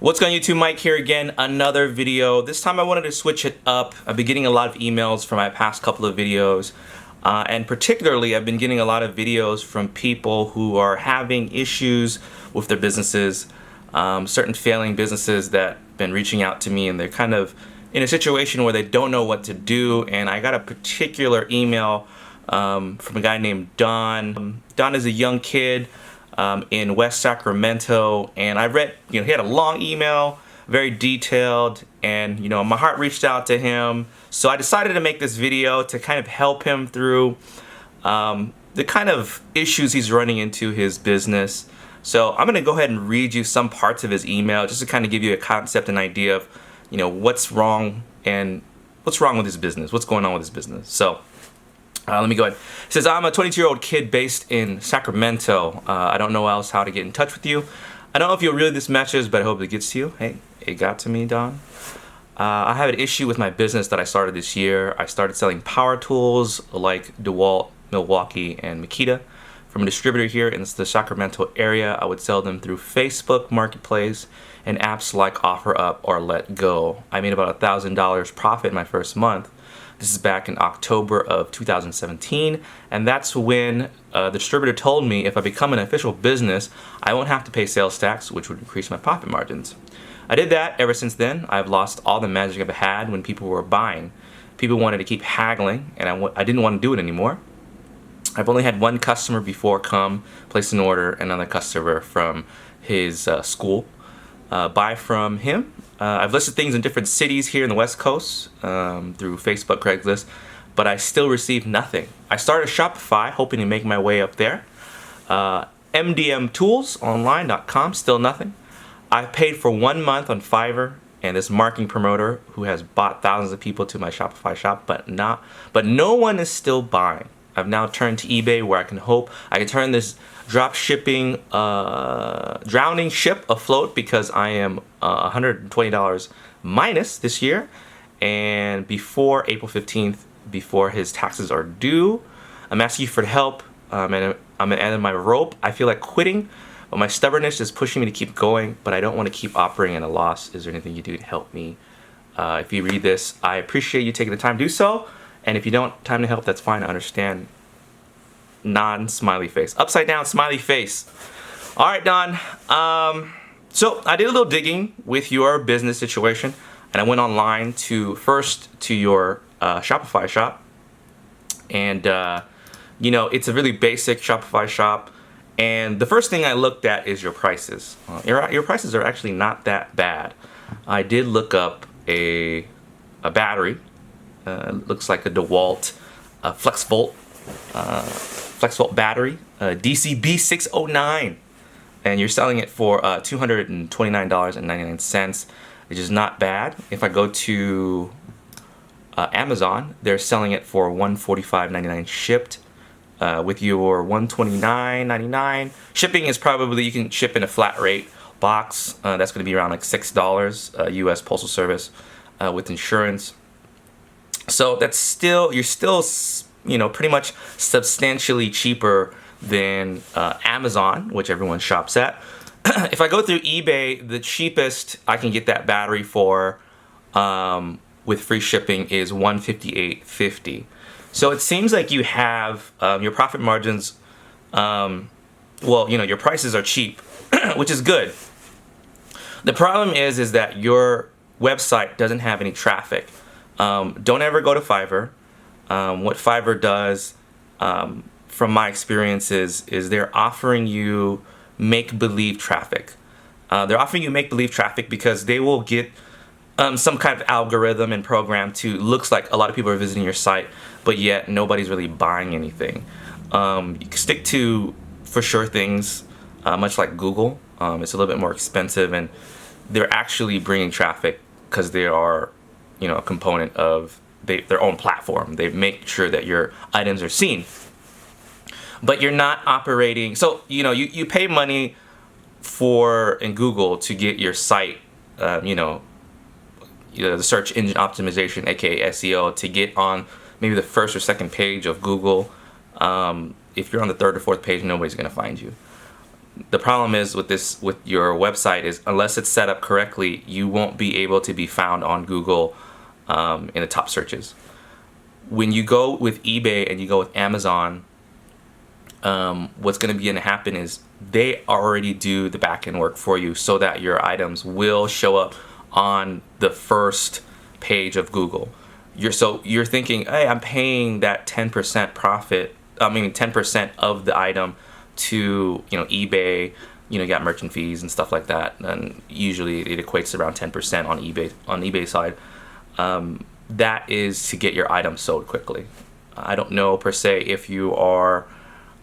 What's going on YouTube? Mike here again, another video. This time I wanted to switch it up. I've been getting a lot of emails from my past couple of videos, and particularly I've been getting a lot of videos from people who are having issues with their businesses, certain failing businesses that have been reaching out to me, and they're kind of in a situation where they don't know what to do. And I got a particular email from a guy named Don. Don is a young kid in West Sacramento, and I read, he had a long email, very detailed, and my heart reached out to him. So I decided to make this video to kind of help him through the kind of issues he's running into his business. So I'm going to go ahead and read you some parts of his email just to kind of give you a concept and idea of what's wrong with his business, what's going on with his business. So let me go ahead. It says, I'm a 22-year-old kid based in Sacramento. I don't know else how to get in touch with you. I don't know if you'll read this message, but I hope it gets to you. Hey, it got to me, Don. I have an issue with my business that I started this year. I started selling power tools like DeWalt, Milwaukee, and Makita from a distributor here in the Sacramento area. I would sell them through Facebook Marketplace and apps like OfferUp or Let Go. I made about $1,000 profit my first month. This is back in October of 2017, and that's when the distributor told me if I become an official business, I won't have to pay sales tax, which would increase my profit margins. I did that. Ever since then, I've lost all the magic I've had when people were buying. People wanted to keep haggling, and I didn't want to do it anymore. I've only had one customer before come, place an order, another customer from his school buy from him. I've listed things in different cities here in the West Coast through Facebook, Craigslist, but I still receive nothing. I started Shopify, hoping to make my way up there. MDMtoolsonline.com, still nothing. I paid for 1 month on Fiverr, and this marketing promoter who has bought thousands of people to my Shopify shop, but no one is still buying. I've now turned to eBay, where I can turn this drop shipping drowning ship afloat, because I am $120 minus this year, and before April 15th, before his taxes are due. I'm asking you for help, and I'm at the end of my rope. I feel like quitting, but my stubbornness is pushing me to keep going, but I don't want to keep operating at a loss. Is there anything you do to help me? If you read this, I appreciate you taking the time to do so. And if you don't time to help, that's fine. I understand. Non-smiley face. Upside down smiley face. All right, Don. So I did a little digging with your business situation, and I went online to your Shopify shop. And, it's a really basic Shopify shop. And the first thing I looked at is your prices. Your prices are actually not that bad. I did look up a battery. Looks like a DeWalt FlexVolt battery, DCB609, and you're selling it for $229.99, which is not bad. If I go to Amazon, they're selling it for $145.99 shipped. With your $129.99 shipping is probably, you can ship in a flat rate box. That's going to be around like $6 U.S. Postal Service with insurance. So that's still, you're still, pretty much substantially cheaper than Amazon, which everyone shops at. If I go through eBay, the cheapest I can get that battery for with free shipping is $158.50. So it seems like you have your profit margins, your prices are cheap, which is good. The problem is that your website doesn't have any traffic. Don't ever go to Fiverr. What Fiverr does, from my experiences, is they're offering you make-believe traffic. They're offering you make-believe traffic because they will get some kind of algorithm and program to looks like a lot of people are visiting your site, but yet nobody's really buying anything. You can stick to for sure things, much like Google. It's a little bit more expensive, and they're actually bringing traffic because they are a component of their own platform. They make sure that your items are seen. But you're not operating, so you pay money in Google to get your site, the search engine optimization, aka SEO, to get on maybe the first or second page of Google. If you're on the third or fourth page, nobody's gonna find you. The problem is with your website is unless it's set up correctly, you won't be able to be found on Google in the top searches. When you go with eBay and you go with Amazon, what's going to happen is they already do the back end work for you so that your items will show up on the first page of Google. You're thinking, hey, I'm paying that 10% profit, 10% of the item to eBay. You got merchant fees and stuff like that, and usually it equates to around 10% on eBay side. That is to get your item sold quickly. I don't know per se if you are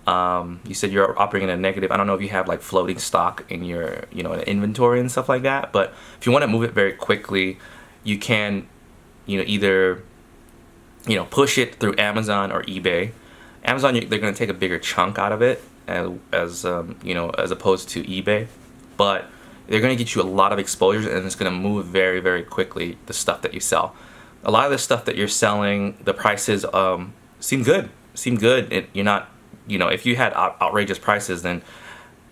you said you're operating in a negative. I don't know if you have like floating stock in your inventory and stuff like that, but if you want to move it very quickly, you can either push it through Amazon or eBay. Amazon, they're going to take a bigger chunk out of it as opposed to eBay, but they're going to get you a lot of exposure, and it's going to move very, very quickly, the stuff that you sell. A lot of the stuff that you're selling, the prices seem good. You're not, if you had outrageous prices, then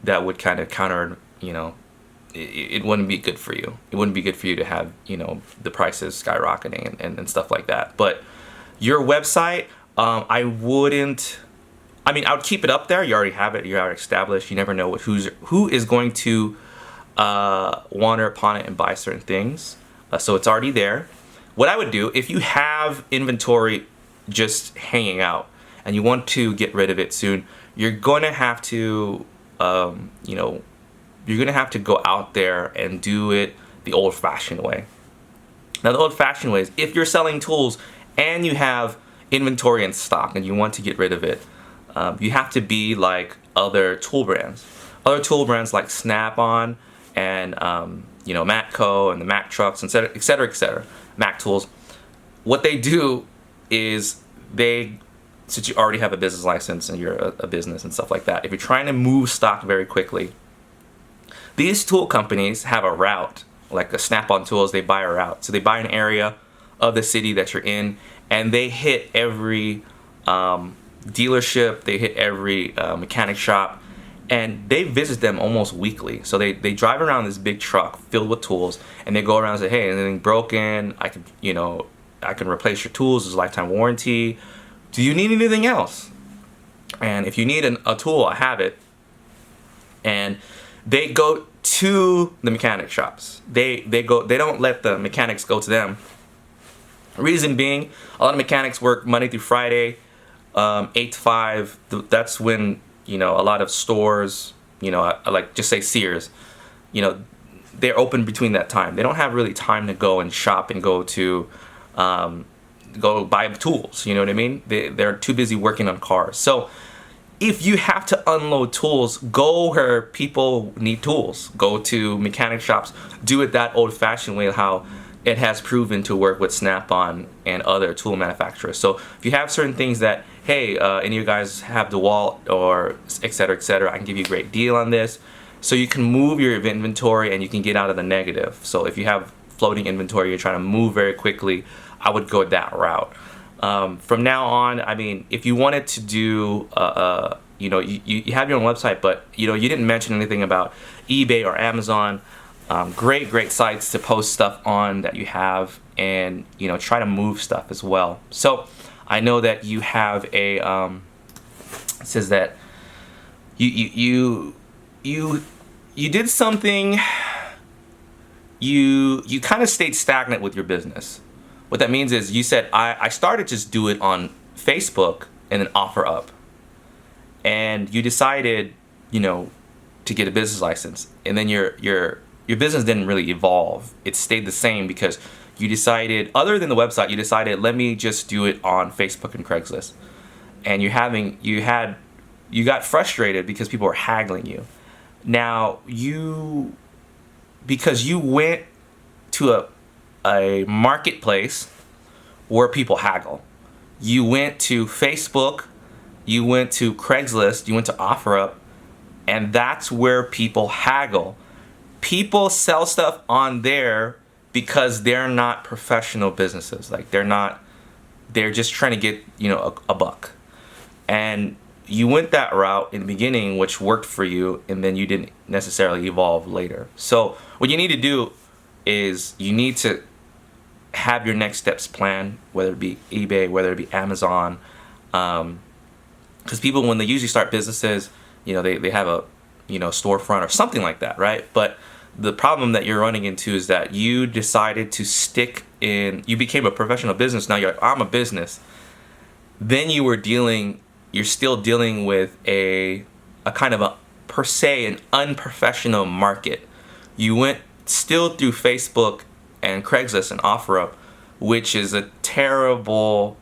that would kind of counter, it wouldn't be good for you. It wouldn't be good for you to have, the prices skyrocketing and stuff like that. But your website, I would keep it up there. You already have it. You're already established. You never know who is going to wander upon it and buy certain things. So it's already there. What I would do, if you have inventory just hanging out and you want to get rid of it soon, you're going to have to, you're going to have to go out there and do it the old-fashioned way. Now, the old-fashioned way is if you're selling tools and you have inventory in stock and you want to get rid of it, you have to be like other tool brands. Other tool brands like Snap-on and Matco and the Mac trucks, et cetera, Mac tools. What they do is since you already have a business license and you're a business and stuff like that, if you're trying to move stock very quickly, these tool companies have a route. Like the Snap-on tools, they buy a route. So they buy an area of the city that you're in, and they hit every dealership, they hit every mechanic shop, and they visit them almost weekly. So they drive around this big truck filled with tools, and they go around and say, hey, anything broken, I can replace your tools, there's a lifetime warranty. Do you need anything else? And if you need a tool, I have it. And they go to the mechanic shops. They don't let the mechanics go to them. Reason being, a lot of mechanics work Monday through Friday, 8 to 5. That's when a lot of stores, like just say Sears, they're open between that time. They don't have really time to go and shop and go to go buy tools. You know what I mean? They're too busy working on cars. So if you have to unload tools, go where people need tools. Go to mechanic shops. Do it that old-fashioned way, how it has proven to work with Snap-on and other tool manufacturers. So if you have certain things that, hey, any of you guys have DeWalt or et cetera, I can give you a great deal on this. So you can move your inventory and you can get out of the negative. So if you have floating inventory, you're trying to move very quickly, I would go that route. From now on, if you wanted to do, you have your own website, but you didn't mention anything about eBay or Amazon. Great sites to post stuff on that you have, and try to move stuff as well. So I know that you have a it says that you did something. You kind of stayed stagnant with your business. What that means is you said, I started to just do it on Facebook and then offer up. And you decided, to get a business license. And then your business didn't really evolve. It stayed the same because you decided, other than the website, you decided, let me just do it on Facebook and Craigslist. And you got frustrated because people were haggling you. Now, because you went to a marketplace where people haggle. You went to Facebook, you went to Craigslist, you went to OfferUp, and that's where people haggle. People sell stuff on there because they're not professional businesses. Like they're just trying to get, a buck. And you went that route in the beginning, which worked for you, and then you didn't necessarily evolve later. So what you need to do is you need to have your next steps planned, whether it be eBay, whether it be Amazon, because people, when they usually start businesses, they have a storefront or something like that, right? But the problem that you're running into is that you decided to stick in, you became a professional business. Now you're like, I'm a business. Then you're still dealing with a kind of per se, an unprofessional market. You went still through Facebook and Craigslist and OfferUp, which is a terrible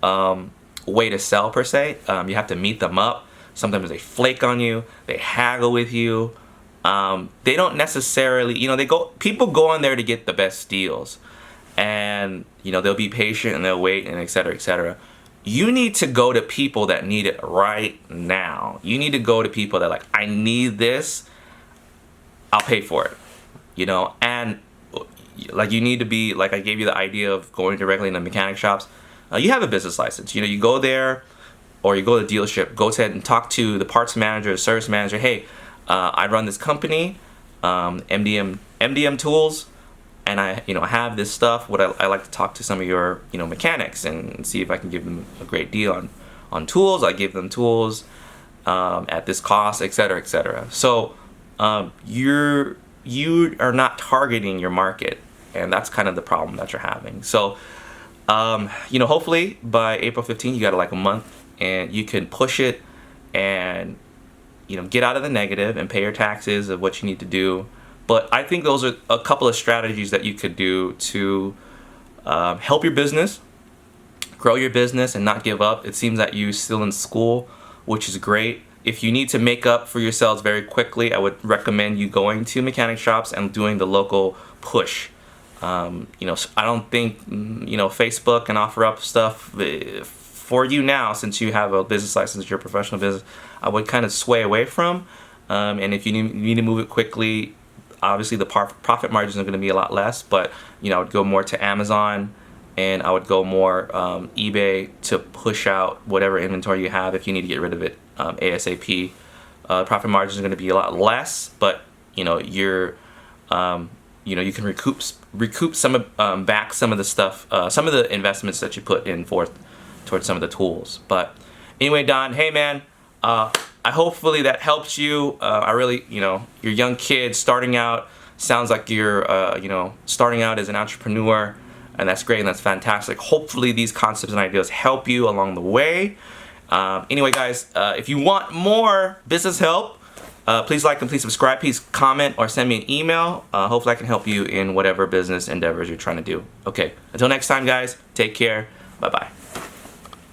way to sell per se. You have to meet them up. Sometimes they flake on you. They haggle with you. They don't necessarily, people go on there to get the best deals, and they'll be patient and they'll wait and et cetera, et cetera. You need to go to people that need it right now. You need to go to people that like, I need this, I'll pay for it, and like, you need to be like, I gave you the idea of going directly into mechanic shops. You have a business license, you go there, or you go to the dealership, go ahead and talk to the parts manager, the service manager. Hey, I run this company, MDM Tools, and I have this stuff. I like to talk to some of your mechanics and see if I can give them a great deal on tools. I give them tools at this cost, etc., etc. So you are not targeting your market, and that's kind of the problem that you're having. So hopefully by April 15th, you got like a month, and you can push it and get out of the negative and pay your taxes of what you need to do. But I think those are a couple of strategies that you could do to help your business, grow your business, and not give up. It seems that you're still in school, which is great. If you need to make up for yourselves very quickly, I would recommend you going to mechanic shops and doing the local push. I don't think Facebook and OfferUp stuff for you now, since you have a business license, your professional business, I would kind of sway away from. And if you need to move it quickly, obviously the profit margins are going to be a lot less, but I would go more to Amazon, and I would go more eBay to push out whatever inventory you have if you need to get rid of it ASAP. Profit margins are going to be a lot less, but you can recoup some of back some of the stuff, some of the investments that you put in forth towards some of the tools. But anyway, Don, hey man, I hopefully that helps you. I really, you're a young kid starting out. Sounds like you're, starting out as an entrepreneur, and that's great and that's fantastic. Hopefully these concepts and ideas help you along the way. Anyway, guys, if you want more business help, please like and please subscribe. Please comment or send me an email. Hopefully I can help you in whatever business endeavors you're trying to do. Okay, until next time, guys, take care. Bye-bye.